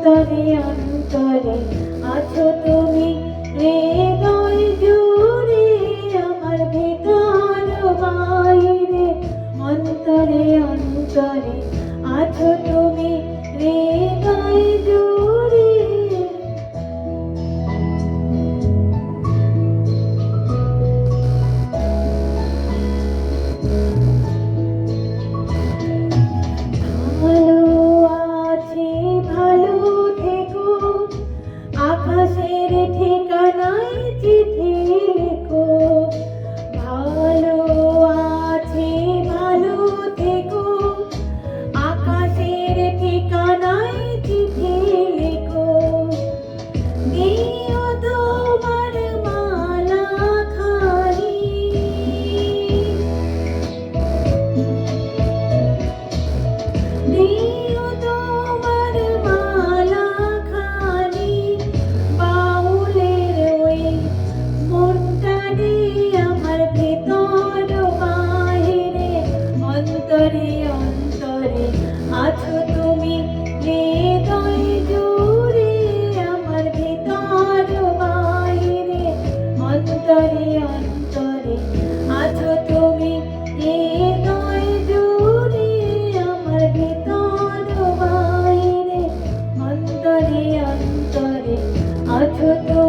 অন্তরে অন্তরে আছো তুমি, হৃদয় জুড়ে আমার ভিতর বাইরে। অন্তরে অন্তরে আছো তুমি, হৃদয় জুড়ে। আকাশের ঠিকানায় চিঠি লিখো, ভালো আছি ভালো থেকো। আকাশের ঠিকানায় চিঠি লিখো, দিও তোমার মালা খানি। দিও তোমার মালা খানি, বাউলের ওই মনটারে আমার ভেতর বাহিরে। অন্তরে অন্তরে আছো তুমি, হৃদয় জুড়ে আমার ভেতর বাহিরে। অন্তরে অন্তরে আছো তুমি, হৃদয় জুড়ে আমার ভেতর বাহিরে। অন্তরে অন্তরে আছো তুমি।